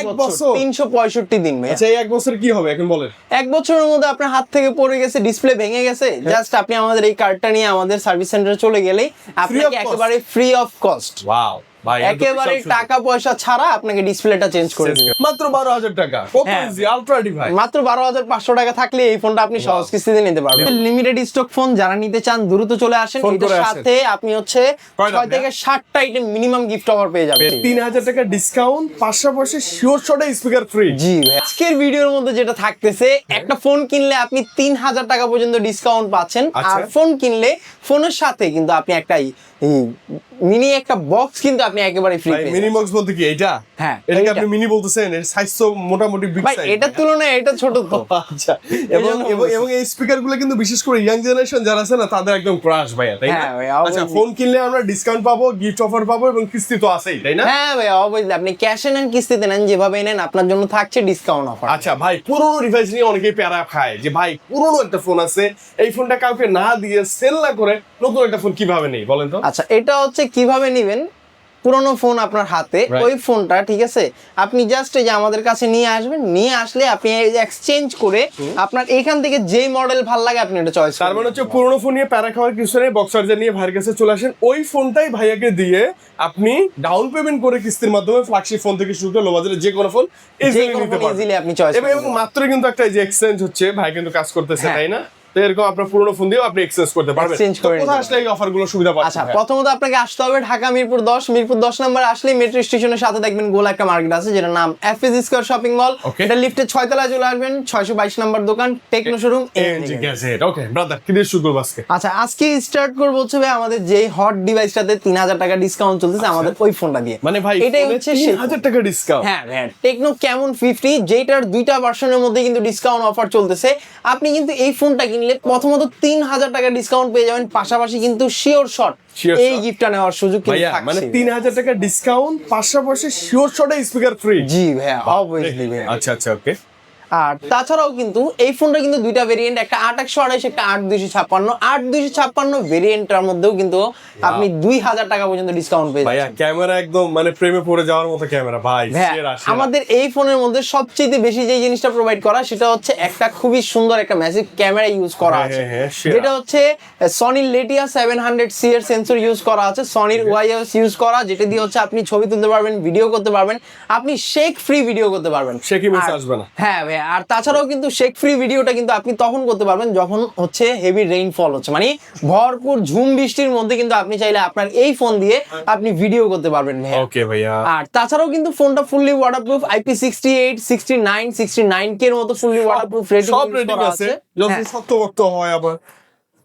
এক বছর 365 দিন ভাই। আচ্ছা এই এক বছর কি হবে এখন বলেন? এক বছরের মধ্যে আপনার হাত থেকে পড়ে গেছে, ডিসপ্লে ভেঙে গেছে, জাস্ট আপনি আমাদের এই কার্ডটা নিয়ে আমাদের সার্ভিস সেন্টারে চলে গেলেই আপনাকে একেবারে ফ্রি অফ কস্ট, ওয়াও ভাই একেবারে টাকা পয়সা ছাড়া আপনাকে ডিসপ্লেটা চেঞ্জ করে দিবে মাত্র 12,000 টাকা। কত ইজি আলট্রা ডিভাইস। মাত্র 12,500 টাকা থাকলে এই ফোনটা আপনি সহজ কিস্তিতে নিতে পারবেন। লিমিটেড স্টক ফোন যারা নিতে চান দ্রুত চলে আসেন, এটার সাথে আপনি হচ্ছে 6 থেকে 7টা আইটেম মিনিমাম গিফট অফার পেয়ে যাবেন। 3,000 টাকা ডিসকাউন্ট, পাশাপাশি শিওর শটে স্পিকার ফ্রি। জি ভাই, আজকের ভিডিওর মধ্যে যেটা থাকতেছে, একটা ফোন কিনলে আপনি 3,000 টাকা পর্যন্ত ডিসকাউন্ট পাচ্ছেন, আর ফোন কিনলে ফোনের সাথে কিন্তু আপনি একটা মিনি একটা বক্স কিন্তু আপনি একেবারে ফ্রি পেয়ে যাবেন। মিনি বক্স বলতে কি এটা? হ্যাঁ, এটাকে আপনি মিনি বলতেছেন, এর সাইজ তো মোটামুটি বিগ ভাই সাইজ। এটার তুলনায় এটা ছোট তো। আচ্ছা, এবং এই স্পিকারগুলো কিন্তু বিশেষ করে ইয়াং জেনারেশন যারা আছে না তাদের একদম ক্রাশ ভাইয়া, তাই না? হ্যাঁ ভাই, আচ্ছা, ফোন কিনলে আমরা ডিসকাউন্ট পাবো, গিফট অফার পাবো এবং কিস্তি তো আছেই, তাই না? হ্যাঁ ভাই অবশ্যই, আপনি ক্যাশে নেন কিস্তিতে নেন, যেভাবে নেন আপনার জন্য থাকছে ডিসকাউন্ট অফার। আচ্ছা ভাই, পুরোনো ডিভাইস নিয়ে অনেকেই প্যারা খায় যে ভাই পুরোনো একটা ফোন আছে, এই ফোনটা কাউকে না দিয়ে সেল না করে নতুন একটা ফোন কিভাবে নেই বলেন তো? আচ্ছা, এটা হচ্ছে কিভাবে নেবেন, পুরোনো ফোন আপনার হাতে, ওই ফোনটা ঠিক আছে আপনি জাস্ট এই যে আমাদের কাছে নিয়ে আসবেন, নিয়ে আসলে আপনি এক্সচেঞ্জ করে আপনার এখান থেকে যেই মডেল ভালো লাগে আপনি এটা চয়েস তার মানে হচ্ছে পুরোনো ফোন নিয়ে প্যারা খাওয়ার কিছু নেই, বক্স চার্জার নিয়ে ভাইয়ের কাছে চলে আসেন, ওই ফোনটাই ভাইয়াকে দিয়ে আপনি ডাউন পেমেন্ট করে কিস্তির মাধ্যমে ফ্ল্যাগশিপ ফোন থেকে শুরু করে লো বাজেটের যে কোনো ফোন ইজিলি নিতে পারবেন। ইজিলি আপনি চয়েস এবং মাত্র কিন্তু একটা এই যে এক্সচেঞ্জ হচ্ছে, ভাই কিন্তু কাজ করতেছে, তাই না? তো এরকম আপনার পুরোনো ফোন দিয়েও আপনি এক্সচেঞ্জ করতে পারবেন। কোথায় আসলে এই অফারগুলো সুবিধা পাচ্ছেন? আচ্ছা, প্রথমত আপনাকে আসতে হবে ঢাকা মিরপুর 10 নম্বর আসলে মেট্রো স্টেশনের সাথে দেখবেন গোল একটা মার্কেট আছে যেটার নাম এফএস স্কয়ার শপিং মল। এটা লিফটে 6 তলায় চলে আসবেন, 622 নম্বর দোকান, techno showroom NG gadget. Okay brother, কি দিয়ে শুরু করব আজকে? আচ্ছা, আজকে স্টার্ট করব হচ্ছে ভাই আমাদের যে হট ডিভাইসটাতে 3,000 টাকা ডিসকাউন্ট চলতেছে আমাদের ওই ফোনটা দিয়ে। মানে ভাই এটাই হচ্ছে 3,000 টাকা ডিসকাউন্ট। হ্যাঁ হ্যাঁ, টেকনো ক্যামন 50, যেটার দুইটা ভার্সনের মধ্যে কিন্তু ডিসকাউন্ট অফার চলতেছে। আপনি কিন্তু এই ফোনটা কিনলে প্রথমত 3,000 টাকা ডিসকাউন্ট পেয়ে যাবেন, পাশাপাশি কিন্তু শিওর শট এই গিফটটা নেওয়ার সুযোগ কিন্তু থাকছে। মানে 3,000 টাকা ডিসকাউন্ট, পাশাপাশি শিওর শটে স্পিকার ফ্রি। জি ভাইয়া, অবভিয়াসলি ভাইয়া। আচ্ছা আচ্ছা, ওকে। আর তাছাড়াও কিন্তু এই ফোনটা কিন্তু দুইটা ভেরিয়েন্ট, একটা 8/128, একটা 8/256। 8/256 ভেরিয়েন্টটার মধ্যেও কিন্তু আপনি 2,000 টাকা পর্যন্ত ডিসকাউন্ট পেয়ে ভাইয়া যাচ্ছেন। ক্যামেরা একদম মানে প্রেমে পড়ে যাওয়ার মতো ক্যামেরা ভাই, সেরা সেরা। আমাদের এই ফোনের মধ্যে সবচেয়ে বেশি যে জিনিসটা প্রোভাইড করা সেটা হচ্ছে একটা খুবই সুন্দর একটা ম্যাসিভ ক্যামেরা ইউজ করা আছে, যেটা হচ্ছে সনির লেটিয়া 700C এর সেন্সর ইউজ করা আছে, সনির ওয়াইএস ইউজ করা, যেটা দিয়ে হচ্ছে আপনি ছবি তুলতে পারবেন, ভিডিও করতে পারবেন, আপনি শেক ফ্রি ভিডিও করতে পারবেন, শেক ইমেজ আসবে না। হ্যাঁ ভাই, আর তাছাড়াও কিন্তু শেক ফ্রি ভিডিওটা কিন্তু আপনি তখন করতে পারবেন যখন হচ্ছে হেভি রেইনফল হচ্ছে, মানে ভরপুর ঝুম বৃষ্টির মধ্যে কিন্তু আপনি চাইলে আপনার এই ফোন দিয়ে আপনি ভিডিও করতে পারবেন ভাই। ওকে ভাইয়া। আর তাছাড়াও কিন্তু ফোনটা ফুললি ওয়াটারপ্রুফ, IP68, 69, 69K এর মতো ফুললি ওয়াটারপ্রুফ রেটিং সব রেটিং আছে, যদি শক্ত হয় আবার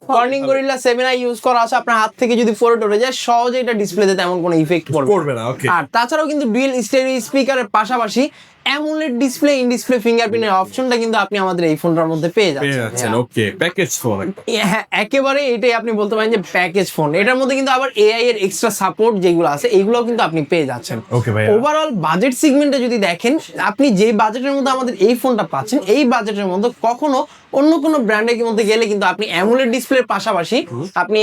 কর্নিং গরিল্লা 7i ইউজ করা আছে। আপনার হাত থেকে যদি পড়ে টরে যায় সহজে এটা ডিসপ্লেতে তেমন কোনো ইফেক্ট পড়বে না। ওকে। আর তাছাড়াও কিন্তু ডুয়াল স্টেরিও স্পিকারের পাশাপাশি অ্যামোলেড ডিসপ্লে, ইন ডিসপ্লে ফিঙ্গারপ্রিন্টের অপশনটা কিন্তু আপনি আমাদের এই ফোনটার মধ্যে পেয়ে যাচ্ছেন। ওকে, প্যাকেজ ফোন। হ্যাঁ, একেবারে এটাই আপনি বলতে পারেন যে প্যাকেজ ফোন। এটার মধ্যে কিন্তু আবার এআই এর এক্সট্রা সাপোর্ট যেগুলো আছে এইগুলো কিন্তু আপনি পেয়ে যাচ্ছেন। ওকে ভাই। ওভারঅল বাজেট সেগমেন্টে যদি দেখেন, আপনি যে বাজেটের মধ্যে আমাদের এই ফোনটা পাচ্ছেন, এই বাজেটের মধ্যে কখনো অন্য কোনো ব্র্যান্ডের মধ্যে গেলে কিন্তু আপনি অ্যামোলেড ডিসপ্লের পাশাপাশি আপনি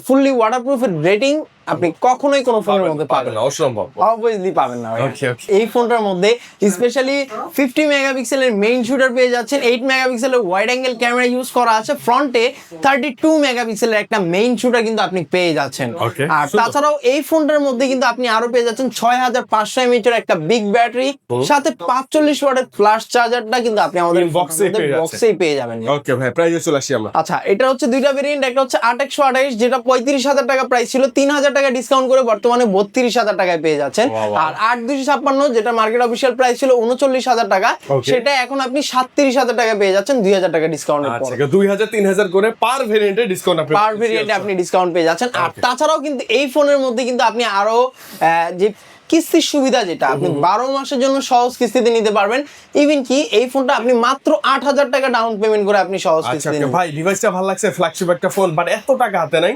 ফুললি ওয়াটারপ্রুফের রেটিং আপনি কখনোই কোনো ফোনের মধ্যে পাবেন না, অসম্ভব, অবভিয়াসলি পাবেন না। ওকে ওকে। এই ফোনটার মধ্যে স্পেশালি 50 মেগাপিক্সেলের মেইন শুটার পেয়ে যাচ্ছেন, 8 মেগাপিক্সেলের ওয়াইড অ্যাঙ্গেল ক্যামেরা ইউজ করা আছে, ফ্রন্টে 32 মেগাপিক্সেলের একটা মেইন শুটার কিন্তু আপনি পেয়ে যাচ্ছেন। আর তাছাড়াও এই ফোনটার মধ্যে কিন্তু আপনি আরো পেয়ে যাচ্ছেন 6500 mAh এর একটা বিগ ব্যাটারি, সাথে 45 ওয়াটের ফ্ল্যাশ চার্জারটা কিন্তু আপনি আমাদের বক্সেই পেয়ে যাবেন। ওকে ভাই, প্রাইসে চলে আসি আমরা। আচ্ছা, এটা হচ্ছে দুইটা ভেরিয়েন্ট, একটা হচ্ছে 8/128 যেটা 35,000 টাকা প্রাইস ছিল, 3,000 টাকা ডিসকাউন্ট করে বর্তমানে 32,000 টাকায় পেয়ে যাচ্ছেন। আর 8/256 যেটা মার্কেট অফিশিয়াল প্রাইস ছিল 39,000 টাকা, সেটা এখন আপনি 37,000 টাকা পেয়ে যাচ্ছেন 2,000 টাকা ডিসকাউন্টের পর। আচ্ছা, 2,000 3,000 করে পার ভেরিয়েন্টে ডিসকাউন্ট আপনি পার ভেরিয়েন্টে আপনি ডিসকাউন্ট পেয়ে যাচ্ছেন। আর তাছাড়াও কিন্তু এই ফোনের মধ্যে কিন্তু আপনি আরো যে কিস্তির সুবিধা, যেটা আপনি 12 মাসের জন্য সহজ কিস্তিতে নিতে পারবেন। ইভেন কি এই ফোনটা আপনি মাত্র 8,000 টাকা ডাউন পেমেন্ট করে আপনি সহজ কিস্তিতে নিতে। ভাই ডিভাইসটা ভালো লাগছে, ফ্ল্যাগশিপ একটা ফোন, বাট এত টাকা হাতে নাই।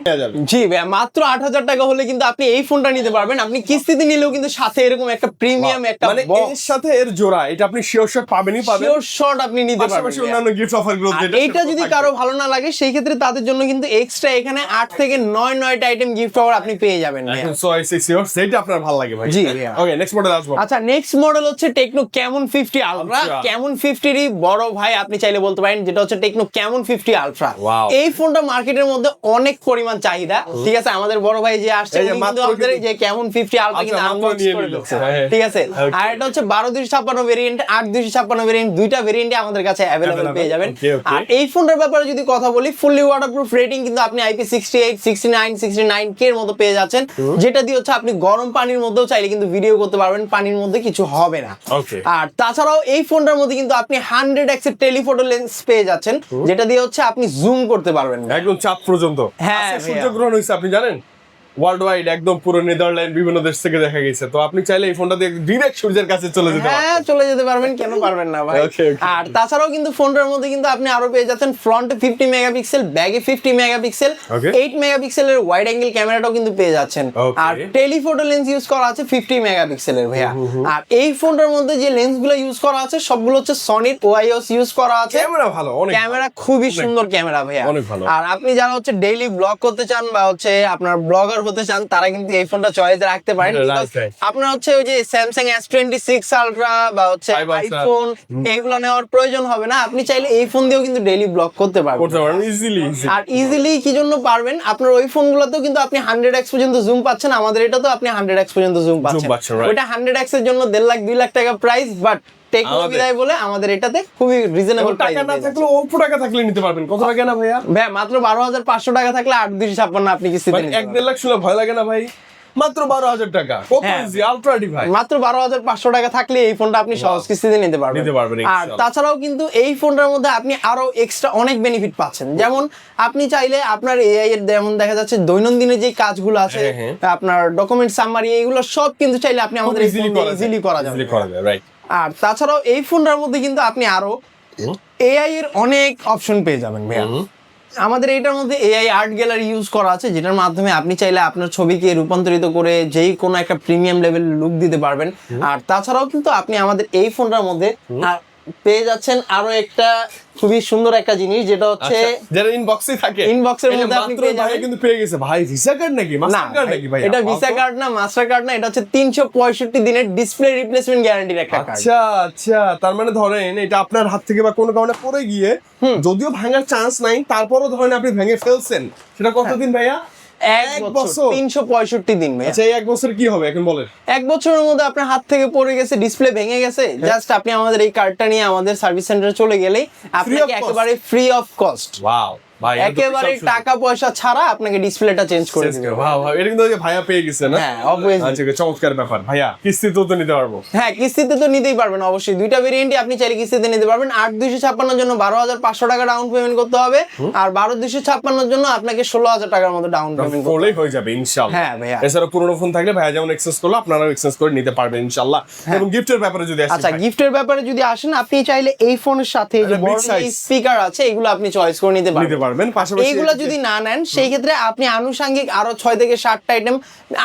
জি ভাই, মাত্র 8,000 টাকা হলে কিন্তু আপনি এই ফোনটা নিতে পারবেন। আপনি কিস্তিতে নিলেও কিন্তু সাথে এরকম একটা প্রিমিয়াম একটা মানে এর সাথে এর জোড়া, এটা আপনি শিওর শট পাবেনই পাবেন, শিওর শট আপনি নিতে পারবেন। পাশাপাশি অন্যান্য গিফট অফার গুলো যেটা, এইটা যদি কারো ভালো না লাগে সেই ক্ষেত্রে তাদের জন্য কিন্তু এক্সট্রা এখানে 8 থেকে 9টা আইটেম গিফট অফার আপনি পেয়ে যাবেন। এখন চয়েস ইজ ইয়োর, যেটা আপনার ভালো লাগে ভাই। জি, ভাইয়া। ওকে নেক্সট মডেল আসবো। আচ্ছা নেক্সট মডেল হচ্ছে টেকনো ক্যামন 50 আলট্রা। আচ্ছা। ক্যামন 50 বড় ভাই আপনি চাইলে বলতে পারেন, যেটা হচ্ছে টেকনো ক্যামন 50 আলট্রা। Wow. এই ফোনটা মার্কেটের মধ্যে অনেক পরিমাণ চাহিদা, ঠিক আছে। আমাদের বড় ভাই যে আসছে এই যে উনি মাত্র কিন্তু আমাদের কিন্তু- যে ক্যামন 50 আলট্রা আচ্ছা, কিন্তু মাত্র আনবক্স নিয়ে করে নিল। দিচ্ছে, হ্যাঁ। ঠিক আছে। Okay. আর এটা হচ্ছে 12256 ভেরিয়েন্ট, 8256 ভেরিয়েন্ট, দুইটা ভেরিয়েন্টে আমাদের কাছে অ্যাভেলেবল Available, পেয়ে যাবেন। okay, okay. আর এই ফোনটার ব্যাপারে যদি কথা বলি, ফুললি ওয়াটারপ্রুফ রেটিং কিন্তু আপনি IP68, 69, 69K এর মতো পেয়ে যাচ্ছেন, যেটা দিয়ে হচ্ছে আপনি গরম পানির মধ্যেও চাইলে কিন্তু ভিডিও করতে পারবেন, পানির মধ্যে কিছু হবে না। Okay. আর তাছাড়াও এই ফোনটার মধ্যে কিন্তু আপনি 100x এর টেলিফোটো লেন্স পেয়ে যাচ্ছেন, যেটা দিয়ে হচ্ছে আপনি জুম করতে পারবেন। একদম চাঁদ পর্যন্ত। হ্যাঁ, আজকে ভাইয়া। সূর্যগ্রহণ হয়েছে আপনি জানেন, ওয়ার্ল্ড ওয়াইড একদম পুরো নেদারল্যান্ড বিভিন্ন দেশ থেকে দেখা গেছে। তো আপনি চাইলে এই ফোনটা দিয়ে ডিরেক্ট সূর্যের কাছে চলে যেতে পারেন। হ্যাঁ চলে যেতে পারবেন, কেন পারবেন না ভাই। Okay, okay. আর তাছাড়াও কিন্তু ফোনটার মধ্যে কিন্তু আপনি আরো পেয়ে যাচ্ছেন ফ্রন্টে 50 মেগাপিক্সেল, ব্যাকে 50 মেগাপিক্সেল, Okay. 8 মেগাপিক্সেলের ওয়াইড অ্যাঙ্গেল ক্যামেরাটাও কিন্তু পেয়ে যাচ্ছেন। Okay. আর টেলিফোটো লেন্স ইউজ করা আছে 50 মেগাপিক্সেলের ভাইয়া। আর এই ফোনটার মধ্যে যে লেন্সগুলো ইউজ করা আছে সবগুলো হচ্ছে সনির ওআইএস ইউজ করা আছে। ক্যামেরা ভালো, অনেক ক্যামেরা খুবই সুন্দর ক্যামেরা ভাইয়া, অনেক ভালো। আর আপনি যারা হচ্ছে ডেইলি ব্লগ করতে চান বা হচ্ছে আপনার ব্লগার হতে চান, তারা কিন্তু এই ফোনটা চয়েসে রাখতে পারেন। Right, Because right. আপনার হচ্ছে ওই যে স্যামসাং S26 আলট্রা বা হচ্ছে 5 Ultra। আইফোন এইগুলো নেওয়ার প্রয়োজন হবে না, আপনি চাইলে এই ফোন দিয়েও কিন্তু ডেইলি ব্লগ করতে পারবেন। করতে পারেন ইজিলি। আর ইজিলি কি জন্য পারবেন, আপনার ওই ফোনগুলোতেও কিন্তু আপনি 100x পর্যন্ত জুম পাচ্ছেন, আমাদের এটা তো আপনি 100x পর্যন্ত জুম পাচ্ছেন। পাচ্ছেন, right. ওইটা 100x এর জন্য 1.5 লাখ 2 লাখ টাকা প্রাইস, বাট টেকনো আমাদের- বিদায় বলে আমাদের এটাতে খুবই রিজনেবল প্রাইস। টাকা না থাকলে অল্প টাকা থাকলে নিতে পারবেন। কত টাকা না ভাইয়া? ভাই মাত্র 12,500 টাকা থাকলে 8,256 আপনি কিস্তিতে মানে নিতে 1-1.5 লাখ শুনে ভয় লাগে না ভাই? মাত্র 12,000 টাকা, কত হ্যাঁ। ইজি, আলট্রা ডি ভাই। মাত্র 12,500 টাকা থাকলে এই ফোনটা আপনি সহজ কিস্তিতে নিতে পারবেন। নিতে পারবেন, আর ইনশাআল্লাহ। তাছাড়াও কিন্তু এই ফোনটার মধ্যে আপনি আরো এক্সট্রা অনেক বেনিফিট পাচ্ছেন, যেমন আপনি চাইলে আপনার এআই এর যেমন দেখা যাচ্ছে দৈনন্দিনের যে কাজগুলো আছে, হ্যাঁ, হ্যাঁ। আপনার ডকুমেন্ট সামারি, এইগুলো সব কিন্তু চাইলে আপনি আমাদের ইজিলি ইজিলি করা যাবে। ইজিলি করা যায়, রাইট। আর তাছাড়াও এই ফোনটার মধ্যে কিন্তু আপনি আরো এআই এর অনেক অপশন পেয়ে যাবেন ভাইয়া। আমাদের এইটার মধ্যে এআই আর্ট গ্যালারি ইউজ করা আছে, যেটার মাধ্যমে আপনি চাইলে আপনার ছবিকে রূপান্তরিত করে যেই কোনো একটা প্রিমিয়াম লেভেল লুক দিতে পারবেন। আর তাছাড়াও কিন্তু আপনি আমাদের এই ফোনটার মধ্যে পেয়ে যাচ্ছেন আরো একটা খুবই সুন্দর একটা জিনিস, যেটা হচ্ছে যারা ইনবক্সে থাকে, ইনবক্সের এই যে মধ্যে আপনি মাত্র পেয়ে ভাই যাবেন। কিন্তু পেয়ে গেছে ভাই। ভিসা কার্ড নাকি না মাস্টার কার্ড নাকি ভাই? এটা ভিসা কার্ড না, মাস্টার কার্ড না, এটা হচ্ছে 365 দিনের ডিসপ্লে রিপ্লেসমেন্ট গ্যারান্টির একটা কার্ড। আচ্ছা আচ্ছা, তার মানে ধরেন এটা আপনার হাত থেকে বা কোনো কারণে পড়ে গিয়ে যদিও ভাঙার চান্স নাই, তারপরও ধরেন আপনি ভেঙে ফেলছেন, সেটা কতদিন ভাইয়া? এক বছর 365 দিন ভাইয়া। আচ্ছা এই 1 বছর কি হবে এখন বলেন? 1 বছরের মধ্যে আপনার হাত থেকে পড়ে গেছে, ডিসপ্লে ভেঙে গেছে, জাস্ট আপনি আমাদের এই কার্ডটা নিয়ে আমাদের সার্ভিস সেন্টারে চলে গেলেই আপনাকে cost? একেবারে ফ্রি অফ কস্ট, ওয়াও ভাই, একেবারে টাকা পয়সা ছাড়া আপনাকে ডিসপ্লেটা চেঞ্জ করে দিবে। ভাও ভাই, এটা কিন্তু ওই যে ভাইয়া পেয়ে গেছে না? হ্যাঁ obviously। আচ্ছা চমৎকার ব্যাপার ভাইয়া। কিস্তিতেও তো নিতে পারবো? হ্যাঁ কিস্তিতে তো নিতেই পারবেন অবশ্যই, দুইটা ভেরিয়েন্টই আপনি চাইলে কিস্তিতে নিতে পারবেন। 8,256 এর জন্য 12,500 টাকা ডাউন পেমেন্ট করতে হবে, আর 12,256 এর জন্য আপনাকে 16,000 টাকার মতো ডাউন পেমেন্ট করতে হবে। করলেই হয়ে যাবে ইনশাআল্লাহ। হ্যাঁ ভাইয়া। এছাড়া পুরোনো ফোন থাকলে ভাইয়া যেমন এক্সচেঞ্জ করলো, আপনারাও এক্সচেঞ্জ করে নিতে পারবেন ইনশাআল্লাহ। এবং গিফটের ব্যাপারে যদি আসি আচ্ছা ভাই, গিফটের ব্যাপারে যদি আসেন, আপনি চাইলে এই ফোনের সাথে যে একটা বড় big size স্পিকার আছে এগুলো আপনি চয়েস করে নিতে নিতে পারবেন। পাশাপাশি এইগুলো যদি না নেন, সেই ক্ষেত্রে আপনি আনুষঙ্গিক আরো 6 থেকে 7টা আইটেম,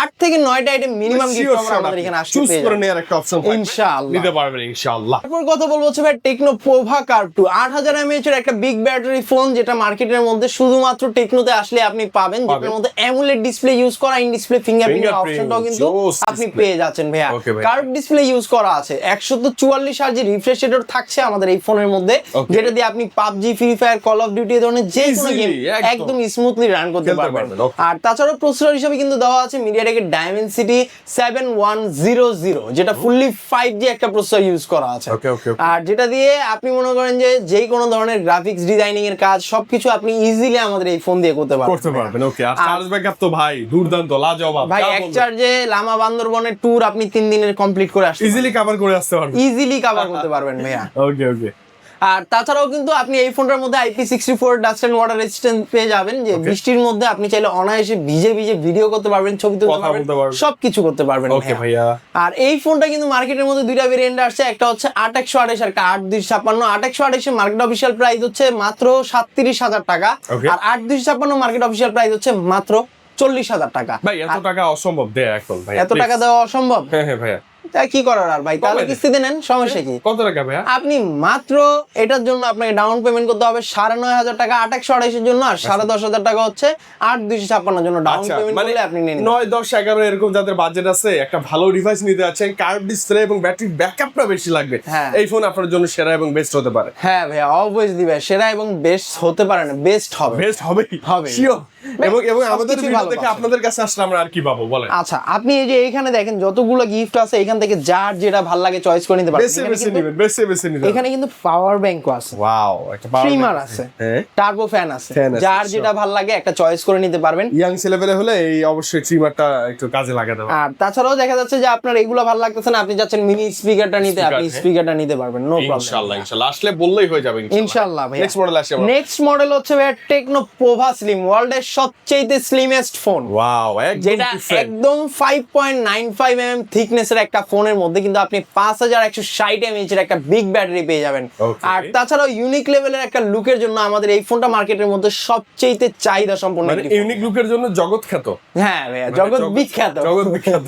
8 থেকে 9টা আইটেম মিনিমাম গিফট আমাদের এখানে আসতে চুজ পেয়ে করে যাবেন নেওয়ার একটা অপশন ইনশাআল্লাহ। নিতে পারবেন ইনশাআল্লাহ। তারপর কথা বলবো হচ্ছে ভাই টেকনো পোভা কার্ভ 2 8000 mAh এর একটা বিগ ব্যাটারি ফোন, যেটা মার্কেটের মধ্যে শুধুমাত্র টেকনোতে আসলে আপনি পাবেন, যেটার মধ্যে অ্যামোলেড ডিসপ্লে ইউজ করা, ইন ডিসপ্লে ফিঙ্গারপ্রিন্টের Fingerprint, অপশনটাও কিন্তু জোস আপনি display। পেয়ে যাচ্ছেন ভাইয়া। Okay ভাইয়া। কার্ভ ডিসপ্লে ইউজ করা আছে, 144 Hz রিফ্রেশ রেট থাকছে আমাদের এই ফোনের মধ্যে, Okay। যেটা দিয়ে আপনি PUBG, free fire, call of duty ধরনের যে কোনো Easily, গেম একদম। একদম স্মুথলি রান করতে খেলতে পারবেন। পারবেন, okay। আর তাছাড়াও প্রসেসর হিসেবে কিন্তু দেওয়া আছে মিডিয়াটেকের ডায়মেনসিটি 7100, যেটা ফুললি 5G একটা প্রসেসর ইউজ করা আছে। Okay, okay, okay। আর যেটা দিয়ে আপনি মনে করেন যে যেই কোনো ধরনের গ্রাফিক্স ডিজাইনিং এর কাজ সবকিছু আপনি ইজিলি আমাদের এই ফোন দিয়ে করতে করতে পারবেন। পারবেন। ওকে, আর চার্জ ব্যাকআপ তো ভাই দুর্দান্ত, লাজবাব। ভাই এক চার্জে লামা বান্দরবনের ট্যুর আপনি 3 দিনের কমপ্লিট করে আসতে ইজিলি কভার করে আসতে পারবেন। ইজিলি কভার করতে পারবেন ভাইয়া। ওকে ওকে। আর তাছাড়াও কিন্তু আপনি এই ফোনটার মধ্যে IP64 dust and water resistance পেয়ে যাবেন, যে বৃষ্টির মধ্যে আপনি চাইলে অনায়াসে ভিজে ভিজে ভিডিও করতে পারবেন, ছবি তুলতে কথা বলতে পারবেন, পারবেন। সবকিছু করতে পারবেন ওকে ভাইয়া। আর এই ফোনটা কিন্তু মার্কেটের মধ্যে দুইটা ভেরিয়েন্ট আসছে, একটা হচ্ছে 8/128 আর একটা 8/256। 8/128 এর মার্কেট অফিশিয়াল প্রাইস হচ্ছে মাত্র 37,000 টাকা, Okay। আর 8/256 মার্কেট অফিশিয়াল প্রাইস হচ্ছে মাত্র 40,000 টাকা। ভাই এত টাকা অসম্ভব দেয়া এখন ভাই। এত টাকা দেওয়া অসম্ভব। হ্যাঁ হ্যাঁ ভাইয়া। তা কি করার আর ভাই, তাহলে কমাই দে। কিস্তিতে নেন, সমস্যা কি? কত টাকা ভাইয়া? আপনি মাত্র এটার জন্য আপনাকে ডাউন পেমেন্ট করতে হবে 9,500 টাকা 2828 জন্য, আর 10,500 টাকা হচ্ছে 8,256 জন্য ডাউন আচ্ছা, পেমেন্ট মানে করলে আপনি নিয়ে নিন। 9, 10, 11 এরকম যাদের বাজেট আছে, একটা ভালো ডিভাইস নিতে যাচ্ছেন, কার্ভ ডিসপ্লে এবং ব্যাটারি ব্যাকআপটা বেশি লাগবে, হ্যাঁ। এই ফোন আপনার জন্য সেরা এবং বেস্ট হতে পারে। হ্যাঁ ভাই, অবভিয়াসলি ভাই, সেরা এবং বেস্ট হতে পারে না, বেস্ট হবে। বেস্ট হবেই, হবে। শিওর। এবং এবং সবকিছুই আমাদের ভিডিও ভালো দেখে পাচ্ছেন। আপনাদের কাছে আসলে আমরা আর কি পাবো বলেন? আচ্ছা, আপনি এই যে এইখানে দেখেন যতগুলো গিফট আছে, এখান থেকে যার যেটা ভালো লাগে চয়েস করে নিতে পারবেন। বেছে এখানে বেছে কিন্তু- নেবেন, বেছে বেছে নিতে এখানে কিন্তু পাওয়ার ব্যাংকও আছে, ওয়াও, একটা power ট্রিমার bank আছে, হ্যাঁ, টার্বো ফ্যান আছে, Fan আছে, যার sure. যেটা ভালো লাগে একটা চয়েস করে নিতে পারবেন। ইয়াং ছেলেপেলে হলে এই অবশ্যই ট্রিমারটা একটু কাজে লাগাতে হবে। আর তাছাড়াও দেখা যাচ্ছে যে আপনার এগুলো ভালো লাগতেছে না, আপনি যাচ্ছেন মিনি স্পিকারটা নিতে, Speaker, আপনি হ্যাঁ। স্পিকারটা নিতে পারবেন, নো প্রবলেম। ইনশাআল্লাহ ইনশাআল্লাহ আসলে বললেই হয়ে যাবে ইনশাআল্লাহ ভাই। নেক্সট মডেল আসে আমরা। নেক্সট মডেল হচ্ছে ভাই টেকনো পোভা স্লিম, ওয়ার্ল্ডের সবচেয়ে স্লিমেস্ট ফোন, ওয়াও, একদম যেটা different। একদম 5.95 mm থিকনেসের একটা ফোনের মধ্যে কিন্তু আপনি 5160 mAh এর একটা বিগ ব্যাটারি পেয়ে যাবেন। Okay. আর তাছাড়াও ইউনিক লেভেলের একটা লুকের জন্য আমাদের এই ফোনটা মার্কেটের মধ্যে সবচেয়ে চাহিদা সম্পন্ন মানে একটি ফোন। ইউনিক লুকের জন্য জগৎ খ্যাত। হ্যাঁ ভাইয়া, জগৎ বিখ্যাত। জগৎ বিখ্যাত।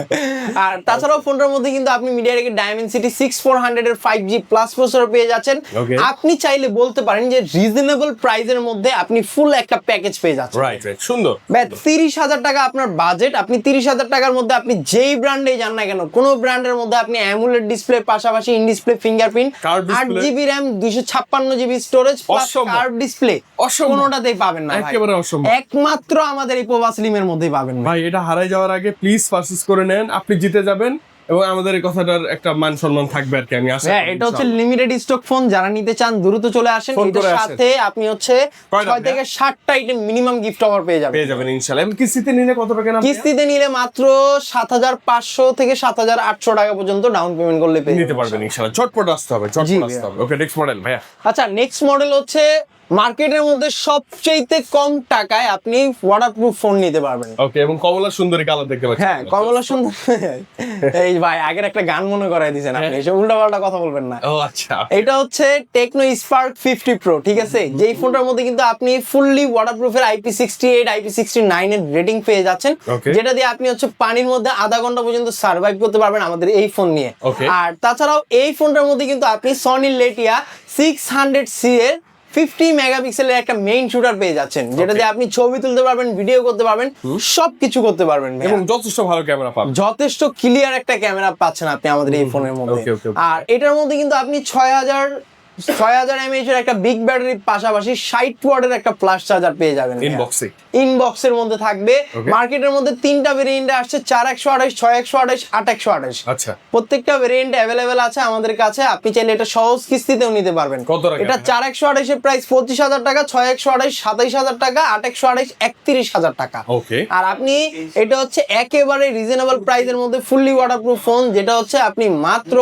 আর তাছাড়াও ফোনটার মধ্যে কিন্তু আপনি মিডিয়াটেকের ডায়মেনসিটি 6400 এর 5G প্লাস প্রসেসর পেয়ে যাচ্ছেন। Okay. আপনি চাইলে বলতে পারেন যে রিজনেবল প্রাইসের মধ্যে আপনি ফুল একটা প্যাকেজ পেয়ে যাচ্ছেন। রাইট রাইট, সুন্দর। ভাই 30,000 টাকা আপনার বাজেট, আপনি 30,000 টাকার মধ্যে আপনি যেই ব্র্যান্ডে যান না কেন, কোনো ব্র্যান্ডের মধ্যে আপনি অ্যামুলেট ডিসপ্লে পাশাপাশি in display fingerprint, Curved display। 8GB RAM 256GB storage plus অসম্ভব। কার্ভ ডিসপ্লে, অসম্ভব। কোনোটাতেই পাবেন না ভাই। একেবারে অসম্ভব। একমাত্র আমাদের এই পোভা স্লিমের মধ্যেই পাবেন ভাই। ভাই এটা হারাই যাওয়ার আগে প্লিজ পারচেজ করে নেন, আপনি জিতে যাবেন এবং আমাদের এই কথাটার একটা মান সম্মান থাকবে আর কি, আমি আশা হ্যাঁ, করি, এটা হচ্ছে ইনশাআল্লাহ। লিমিটেড স্টক ফোন, যারা নিতে চান দ্রুত চলে আসেন। ফোন এটার করে আসেন। সাথে আপনি হচ্ছে কয়টা 6 থেকে 7টা আইটেম মিনিমাম গিফট অফার পেয়ে যাবেন। পেয়ে যাবেন ইনশাআল্লাহ। এবং কিস্তিতে নিলে কত টাকা না কিস্তিতে নিলে মাত্র 7,500 থেকে 7,800 টাকা পর্যন্ত ডাউন পেমেন্ট করলে পেয়ে নিতে যাবেন। পারবেন ইনশাআল্লাহ। চটপট আসতে হবে, জি চটপট ভাইয়া। আসতে হবে। ওকে, নেক্সট মডেল ভাইয়া। আচ্ছা, নেক্সট মডেল হচ্ছে মার্কেটের মধ্যে সবচেয়ে কম টাকায় আপনি ওয়াটারপ্রুফ ফোন নিতে পারবেন। ওকে, এবং কমলা সুন্দরী কালার দেখতে পাচ্ছি। হ্যাঁ, কমলা সুন্দর। এই ভাই, আগের একটা গান মনে করাই দিয়েছেন আপনি, এসব উল্টাপাল্টা কথা বলবেন না। ও আচ্ছা। এটা হচ্ছে টেকনো স্পার্ক 50 প্রো, ঠিক আছে? যেই ফোনটার মধ্যে কিন্তু আপনি ফুললি ওয়াটারপ্রুফের IP68 IP69 এর রেটিং পেয়ে যাচ্ছেন, Okay. যেটা দিয়ে আপনি হচ্ছে পানির মধ্যে আধা ঘন্টা পর্যন্ত সার্ভাইভ করতে পারবেন আমাদের এই ফোন নিয়ে। Okay. আর তাছাড়াও এই ফোনটার মধ্যে কিন্তু আপনি সনি লেটিয়া 600C এর 50 মেগাপিক্সেলের একটা মেইন শুটার পেয়ে যাচ্ছেন, যেটা দিয়ে আপনি ছবি তুলতে পারবেন, ভিডিও করতে পারবেন, সবকিছু করতে পারবেন ভাইয়া। এবং যথেষ্ট ভালো ক্যামেরা পাবেন। যথেষ্ট ক্লিয়ার একটা ক্যামেরা পাচ্ছেন আপনি আমাদের এই ফোনের মধ্যে। Okay, okay, okay. আর এটার মধ্যে কিন্তু আপনি 6000 mAh এর একটা বিগ ব্যাটারির পাশাপাশি 60 ওয়াটের একটা ফ্ল্যাশ চার্জার পেয়ে যাবেন ইনবক্সে। ইনবক্সের মধ্যে থাকবে। Okay. মার্কেটের মধ্যে 3টা ভেরিয়েন্টে আসছে, 4128, 6128, 8128। আচ্ছা। প্রত্যেকটা ভেরিয়েন্ট অ্যাভেলেবেল আছে আমাদের কাছে, আপনি চাইলে এটা সহজ কিস্তিতেও নিতে পারবেন। কত টাকা? এটা 4128 এর প্রাইস 25,000 টাকা, 6128 27,000 টাকা, 8128 31,000 টাকা। ওকে। আর আপনি এটা হচ্ছে একেবারে রিজনেবল প্রাইসের মধ্যে ফুললি ওয়াটারপ্রুফ ফোন, যেটা হচ্ছে আপনি মাত্র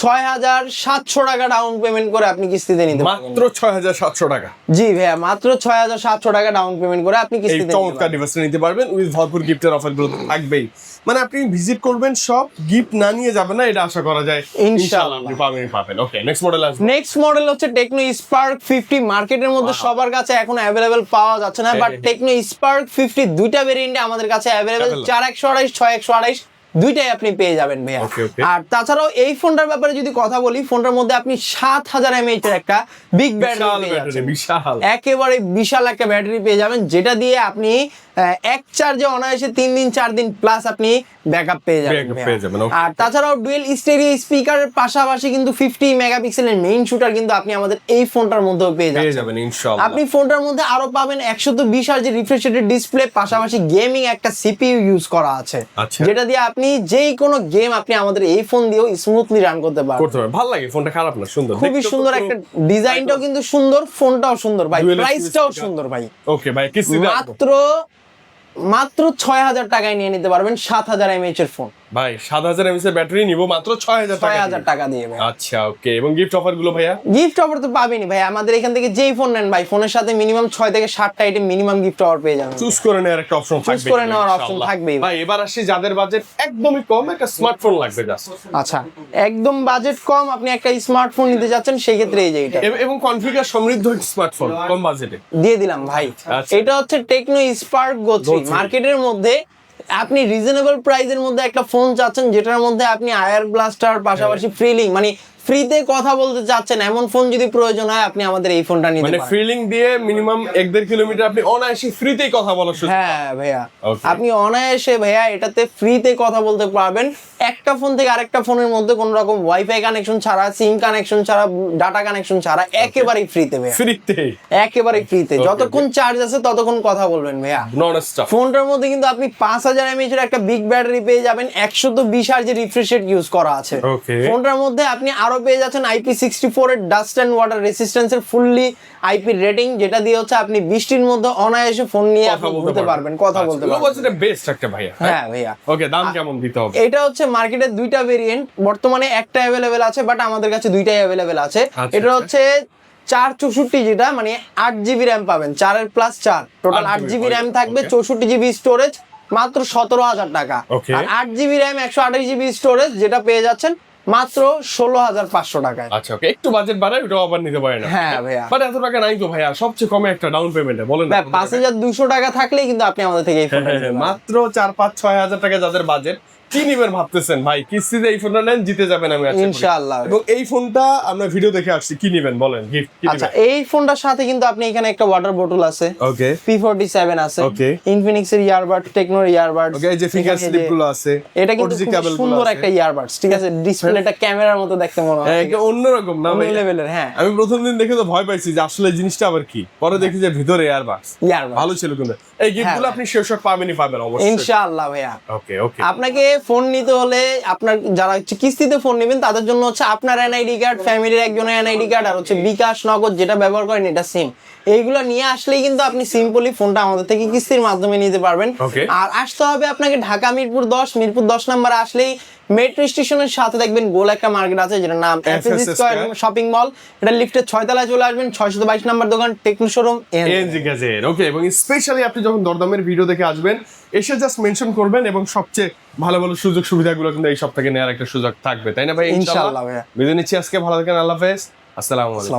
6,700 টাকা ডাউন পেমেন্ট করে আপনি কিস্তিতে নিতে পারবেন। মাত্র 6,700 টাকা। জি ভাইয়া, মাত্র 6,700 টাকা ডাউন পেমেন্ট করে আপনি এই কিস্তিতে নিতে চমৎকার পারবেন। ডিভাইসটা নিতে পারবেন উইথ ভরপুর গিফটের অফার গুলো থাকবেই। মানে আপনি ভিজিট করবেন, সব গিফট না নিয়ে যাবেন না, এটা আশা করা যায়। ইনশাআল্লাহ। আপনি পাবেন। ওকে, নেক্সট মডেল আসবে। নেক্সট মডেল হচ্ছে টেকনো স্পার্ক 50। মার্কেটের মধ্যে সবার কাছে এখন অ্যাভেলেবেল পাওয়া যাচ্ছে না, বাট টেকনো স্পার্ক 50 দুইটা ভেরিয়েন্টে আমাদের কাছে অ্যাভেলেবেল, 4128, 6128 দুইটাই আপনি পেয়ে যাবেন ভাইয়া। Okay, okay. আর তাছাড়াও এই ফোনটার ব্যাপারে যদি কথা বলি, ফোনটার মধ্যে আপনি 7000 mAh এর একটা বিগ ব্যাটারি বিশাল পেয়ে ব্যাটারি, যাচ্ছেন। বিশাল। একেবারে বিশাল একটা ব্যাটারি পেয়ে যাবেন, যেটা দিয়ে আপনি এক চার্জে অনায়াসে 3 দিন 4 দিন প্লাস আপনি ব্যাকআপ পেয়ে যাবেন Backup ভাইয়া। পেয়ে যাবেন, okay. আর তাছাড়াও ডুয়েল স্টেরিও স্পিকারের পাশাপাশি কিন্তু 50 মেগাপিক্সেলের মেইন শুটার কিন্তু আপনি আমাদের এই ফোনটার মধ্যেও পেয়ে পেয়ে যাবেন। যাবেন ইনশাআল্লাহ। আপনি ফোনটার মধ্যে আরো পাবেন 120 Hz রিফ্রেশ রেটের ডিসপ্লে, পাশাপাশি গেমিং একটা সিপিইউ ইউজ করা আছে, আচ্ছা। যেটা দিয়ে আপনি যেই কোনো গেম আপনি আমাদের এই ফোন দিয়েও স্মুথলি রান করতে পারবেন। করতে পারবেন। ভালো লাগে, ফোনটা খারাপ না, সুন্দর। খুবই সুন্দর একটা ডিজাইনটাও কিন্তু সুন্দর, ফোনটাও সুন্দর ভাই, Dual প্রাইসটাও speaker। সুন্দর ভাই। ওকে ভাই, কিস্তিতে আসবো। মাত্র 6,000 টাকায় নিয়ে নিতে পারবেন 7000 mAh এর ফোন, ভাই 7000 mAh এর ব্যাটারি নিব মাত্র 6000 টাকা। 6,000 টাকা দিয়ে ভাই। আচ্ছা, ওকে। এবং গিফট অফার গুলো ভাইয়া? গিফট অফার তো পাবেনই ভাই, আমাদের এখান থেকে যেই ফোন নেন ভাই, ফোনের সাথে মিনিমাম 6 থেকে 7টা আইটেম মিনিমাম গিফট অফার পেয়ে যাবেন। চুজ করে নেওয়ার একটা অপশন থাকবে। করে নেওয়ার option থাকবেই। ভাই এবার আসি যাদের বাজেট একদমই কম, একটা স্মার্টফোন লাগবে জাস্ট। আচ্ছা, একদম বাজেট কম, আপনি একটা স্মার্টফোন নিতে যাচ্ছেন, সেই ক্ষেত্রে এই যে এটা এবং কনফিগার সমৃদ্ধ স্মার্টফোন কম বাজেটে দিয়ে দিলাম ভাই। আচ্ছা। এটা হচ্ছে টেকনো স্পার্ক গো 3। Go 3 মার্কেটের মধ্যে আপনি রিজনেবল প্রাইসের মধ্যে একটা ফোন চাচ্ছেন যেটার মধ্যে আপনি আয়ার ব্লাস্টার পাশাপাশি ফ্রিলিং মানে ফ্রিতে কথা বলতে চাচ্ছেন, এমন ফোন যদি প্রয়োজন হয় আপনি আমাদের এই ফোনটা নিতে মানে পারেন। ফ্রিলিং দিয়ে মিনিমাম 1.5 কিলোমিটার আপনি অনায়াসে ফ্রিতেই কথা বলার সুযোগ। হ্যাঁ ভাইয়া, Okay. আপনি অনায়াসে ভাইয়া এটাতে ফ্রিতে কথা বলতে পারবেন, একটা ফোন থেকে আরেকটা ফোনের মধ্যে কোনো রকম ওয়াইফাই কানেকশন ছাড়া, সিম কানেকশন ছাড়া, ডাটা কানেকশন ছাড়া, একেবারেই ফ্রিতে ভাইয়া, ফ্রিতেই একেবারেই ফ্রিতে। যতক্ষণ চার্জ আছে ততক্ষণ কথা বলবেন ভাইয়া। Non stop. ফোনটার মধ্যে কিন্তু আপনি 5000 mAh এর একটা বিগ ব্যাটারি পেয়ে যাবেন, 120 Hz এর রিফ্রেশ রেট ইউজ করা আছে। Okay. ফোনটার মধ্যে আপনি আরো পেয়ে যাচ্ছেন IP64 এর ডাস্ট এন্ড ওয়াটার রেসিস্ট্যান্সের ফুললি আইপি রেটিং, যেটা দিয়ে হচ্ছে আপনি বৃষ্টির মধ্যে অনায়াসে ফোন নিয়ে আপনি ঘুরতে পারবেন, কথা বলতে লো পারবেন। বাজেটে বেস্ট একটা ভাইয়া। হ্যাঁ ভাইয়া। ওকে, দাম কেমন দিতে হবে? এটা হচ্ছে মার্কেটে দুইটা ভেরিয়েন্ট, বর্তমানে একটা অ্যাভেলেবেল আছে, বাট আমাদের কাছে দুইটাই অ্যাভেলেবেল আছে। আচ্ছা, এটা আচ্ছা। হচ্ছে 464, যেটা মানে 8GB র্যাম পাবেন, 4 plus 4 total 8GB 8GB RAM থাকবে, Okay. 64GB স্টোরেজ, মাত্র 17000 টাকা। Okay. আর 8GB র্যাম 128GB স্টোরেজ যেটা পেয়ে যাচ্ছেন মাত্র 16500 টাকায়। আচ্ছা, ওকে, একটু বাজেট বাড়ায় ওটাও আবার নিতে পারেন। হ্যাঁ ভাইয়া। বাট এত টাকা নাই তো ভাইয়া, সবচেয়ে কমে একটা ডাউন পেমেন্টে বলেন না। 5200 টাকা থাকলেই কিন্তু আপনি আমাদের থেকে এই ফোনটা নিতে পারেন। মাত্র 4-5-6 হাজার টাকা যাদের বাজেট, কি নিবেন ভাবতেছেন ভাই, কিস্তিতে এই ফোনটা নেন, জিতে যাবেন আমি আশা করি। ইনশাআল্লাহ। এবং এই ফোনটা আমরা ভিডিও দেখে আসছি, কি নিবেন বলেন, গিফট কি আচ্ছা, নিবেন? এই ফোনটার সাথে কিন্তু আপনি এখানে একটা ওয়াটার বোতল আছে, ওকে P47 আছে, Okay. ইনফিনিক্স এর ইয়ারবাড, টেকনোর ইয়ারবাড। ওকে, এই যে ফিঙ্গার স্লিপ গুলো আছে, এটা কিন্তু 4G খুব কেবল সুন্দর একটা ইয়ারবাডস, ঠিক আছে, ডিসপ্লেটা ক্যামেরার মতো দেখতে মনে হয়, একটা অন্যরকম না ভাই? লেভেলের। হ্যাঁ, আমি প্রথম দিন দেখে তো ভয় পাইছি যে আসলে এই জিনিসটা আবার কি, পরে দেখি যে ভিতরে এয়ারবাডস। ইয়ারবাড ভালো ছিল কিন্তু এই গিফটগুলো আপনি শেষ পাবেনই, পাবেন অবশ্যই। ইনশাআল্লাহ ভাইয়া। ওকে ওকে, আপনাকে ফোন নিতে হলে আপনার যারা হচ্ছে কিস্তিতে ফোন নেবেন তাদের জন্য হচ্ছে আপনার এনআইডি কার্ড, ফ্যামিলির একজনের এনআইডি কার্ড, আর হচ্ছে বিকাশ, নগদ যেটা ব্যবহার করেন এটা সিম, এইগুলো নিয়ে আসলেই কিন্তু আপনি সিম্পলি ফোনটা আমাদের থেকে কিস্তির মাধ্যমে নিতে পারবেন। Okay. আর আসতে হবে আপনাকে ঢাকা মিরপুর 10 নম্বরে আসলেই মেট্রো স্টেশনের সাথে দেখবেন গোল একটা মার্কেট আছে যেটার নাম এফএসি স্কয়ার শপিং মল, এটা লিফটের 6 তলায় চলে আসবেন, 622 নম্বর দোকান, টেকনো শোরুম এনজি গ্যাজেট। ওকে, এবং স্পেশালি আপনি যখন দরদামের ভিডিও দেখে আসবেন, এসে জাস্ট মেনশন করবেন এবং সবচেয়ে ভালো ভালো সুযোগ সুবিধাগুলো কিন্তু এই সপ্তাহে নেওয়ার একটা সুযোগ থাকবে, তাই না ভাই? ইনশাআল্লাহ ভাইয়া। বিদায় নিচ্ছি আজকে, ভালো থাকেন, আল্লাহ হাফেজ, আসসালামু আলাইকুম।